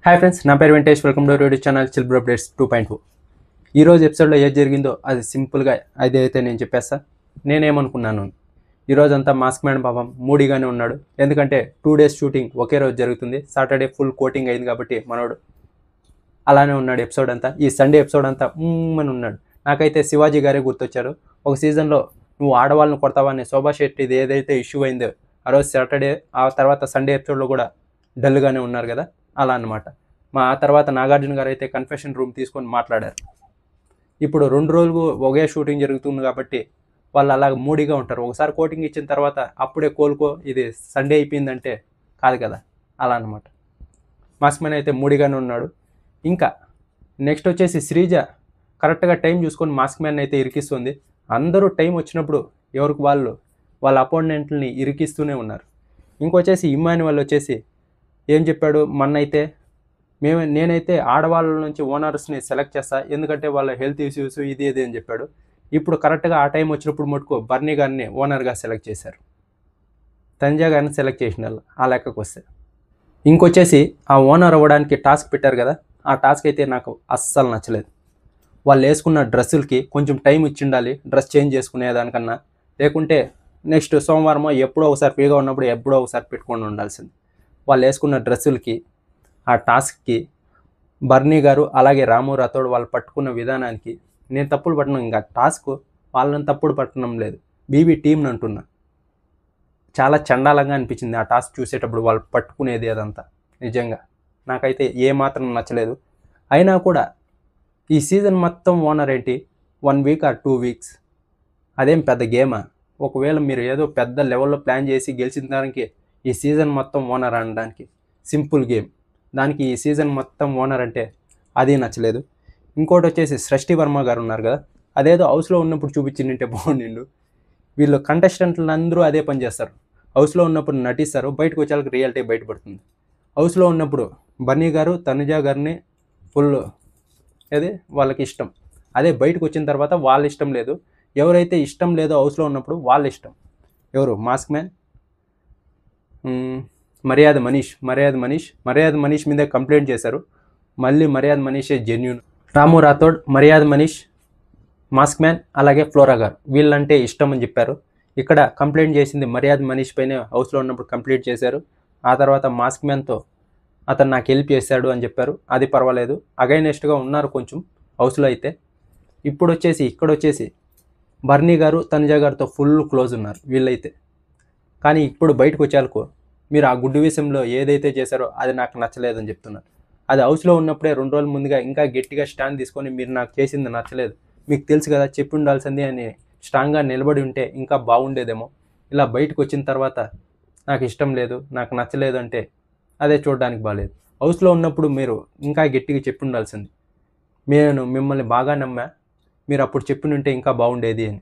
Hi friends, నా పేరు Venkatesh. Welcome to YouTube channel chill bro updates 2.0. ఈరోజు ఎపిసోడ్లో ఏది జరిగిందో అది సింపుల్గా అయితే నేను చెప్పేస్తా. నేనేమనుకున్నాను, ఈరోజంతా మాస్క్ మ్యాన్ పాపం మూడీగానే ఉన్నాడు. ఎందుకంటే 2 days షూటింగ్ ఒకే రోజు జరుగుతుంది. సాటర్డే ఫుల్ కోటింగ్ అయింది కాబట్టి మనోడు అలానే ఉన్నాడు ఎపిసోడ్ అంతా. ఈ సండే ఎపిసోడ్ అంతా అని ఉన్నాడు. నాకైతే శివాజీ గారే గుర్తొచ్చారు. ఒక సీజన్లో నువ్వు ఆడవాళ్ళని కొడతావని శోభా శెట్టిది ఏదైతే ఇష్యూ అయిందో ఆ రోజు సాటర్డే, ఆ తర్వాత సండే ఎపిసోడ్లో కూడా డల్గానే ఉన్నారు కదా, అలా అన్నమాట. ఆ తర్వాత నాగార్జున గారు అయితే కన్ఫెషన్ రూమ్ తీసుకొని మాట్లాడారు. ఇప్పుడు 2 రోజులు ఒకే షూటింగ్ జరుగుతుంది కాబట్టి వాళ్ళు అలా మూడీగా ఉంటారు. ఒకసారి కోటింగ్ ఇచ్చిన తర్వాత అప్పుడే కోలుకో, ఇది సండే అయిపోయిందంటే కాదు కదా, అలా అన్నమాట. మాస్క్ మ్యాన్ అయితే మూడీగానే ఉన్నాడు. ఇంకా నెక్స్ట్ వచ్చేసి శ్రీజ కరెక్ట్గా టైం చూసుకొని మాస్క్ మ్యాన్ అయితే ఇరికిస్తుంది. అందరూ టైం వచ్చినప్పుడు ఎవరికి వాళ్ళ అపోనెంట్ని ఇరికిస్తూనే ఉన్నారు. ఇంకొచ్చేసి ఇమ్మాన్యువల్ వచ్చేసి ఏం చెప్పాడు, మొన్నైతే నేనైతే ఆడవాళ్ళ నుంచి ఓనర్స్ని సెలెక్ట్ చేస్తా, ఎందుకంటే వాళ్ళ హెల్త్ ఇష్యూస్ ఇది అని చెప్పాడు. ఇప్పుడు కరెక్ట్గా ఆ టైం వచ్చినప్పుడు మటుకు బర్నీ గారిని ఓనర్గా సెలెక్ట్ చేశారు. తనుజా గారిని సెలెక్ట్ చేసిన వాళ్ళు ఆ లెక్కకు వస్తే. ఇంకొచ్చేసి ఆ ఓనర్ అవ్వడానికి టాస్క్ పెట్టారు కదా, ఆ టాస్క్ అయితే నాకు అస్సలు నచ్చలేదు. వాళ్ళు వేసుకున్న డ్రెస్సులకి కొంచెం టైం ఇచ్చి ఉండాలి, డ్రెస్ చేంజ్ చేసుకునేదానికన్నా. లేకుంటే నెక్స్ట్ సోమవారమో ఎప్పుడో ఒకసారి ఫ్రీగా ఉన్నప్పుడు ఎప్పుడో ఒకసారి పెట్టుకొని ఉండాల్సింది. వాళ్ళు వేసుకున్న డ్రెస్సులకి, ఆ టాస్క్కి, బర్నీ గారు అలాగే రాము రాథోడ్ వాళ్ళు పట్టుకున్న విధానానికి నేను తప్పులు పట్టడం, ఇంకా టాస్క్ వాళ్ళని తప్పుడు పట్టడం లేదు, బీబీ టీంని అంటున్నా. చాలా చండాలంగా అనిపించింది ఆ టాస్క్ చూసేటప్పుడు వాళ్ళు పట్టుకునేది అదంతా. నిజంగా నాకైతే ఏమాత్రం నచ్చలేదు. అయినా కూడా ఈ సీజన్ మొత్తం ఓనర్ ఏంటి, 1 week or 2 weeks, అదేం పెద్ద గేమా? ఒకవేళ మీరు ఏదో పెద్ద లెవెల్లో ప్లాన్ చేసి గెలిచిన దానికి ఈ సీజన్ మొత్తం ఓనర్ అనడానికి సింపుల్ గేమ్. దానికి ఈ సీజన్ మొత్తం ఓనర్ అంటే అది నచ్చలేదు. ఇంకోటి వచ్చేసి సృష్టి వర్మ గారు ఉన్నారు కదా, అదేదో హౌస్లో ఉన్నప్పుడు చూపించిందంటే బాగుండిండు. వీళ్ళు కంటెస్టెంట్లు అందరూ అదే పని చేస్తారు. హౌస్లో ఉన్నప్పుడు నటిస్తారు, బయటకు వచ్చేళ్ళకి రియాలిటీ బయటపడుతుంది. హౌస్లో ఉన్నప్పుడు బన్నీ గారు తనుజా గారిని ఫుల్ అదే వాళ్ళకి ఇష్టం, అదే బయటకు వచ్చిన తర్వాత వాళ్ళ ఇష్టం లేదు. ఎవరైతే ఇష్టం లేదో హౌస్లో ఉన్నప్పుడు వాళ్ళ ఇష్టం. ఎవరు? మాస్క్ మ్యాన్, మర్యాద మనీష్ మీదే కంప్లైంట్ చేశారు. మళ్ళీ మర్యాద మనీషే జెన్యూన్. రాము రాథోడ్, మర్యాద మనీష్, మాస్క్ మ్యాన్ అలాగే ఫ్లోరా గారు వీళ్ళంటే ఇష్టం అని చెప్పారు. ఇక్కడ కంప్లైంట్ చేసింది మర్యాద మనీష్ పైన, హౌస్లో ఉన్నప్పుడు కంప్లైంట్ చేశారు. ఆ తర్వాత మాస్క్ మ్యాన్తో అతను నాకు హెల్ప్ చేశాడు అని చెప్పారు. అది పర్వాలేదు, అగైనెస్ట్గా ఉన్నారు కొంచెం హౌస్లో అయితే. ఇక్కడ వచ్చేసి బర్నీ గారు తనుజా గారితో ఫుల్ క్లోజ్ ఉన్నారు వీళ్ళైతే. కానీ ఇప్పుడు బయటకు వచ్చేళ్ళకు మీరు ఆ గుడ్డు విషయంలో ఏదైతే చేశారో అది నాకు నచ్చలేదని చెప్తున్నారు. అది హౌస్లో ఉన్నప్పుడే 2 రోజుల ముందుగా ఇంకా గట్టిగా స్టాండ్ తీసుకొని మీరు నాకు చేసింది నచ్చలేదు, మీకు తెలుసు కదా చెప్పి ఉండాల్సింది అని స్ట్రాంగ్గా నిలబడి ఉంటే ఇంకా బాగుండేదేమో. ఇలా బయటకు వచ్చిన తర్వాత నాకు ఇష్టం లేదు, నాకు నచ్చలేదు అంటే అదే చూడడానికి బాగాలేదు. హౌస్లో ఉన్నప్పుడు మీరు ఇంకా గట్టిగా చెప్పి ఉండాల్సింది. నేను మిమ్మల్ని బాగా నమ్మా, మీరు అప్పుడు చెప్పి ఉంటే ఇంకా బాగుండేది అని.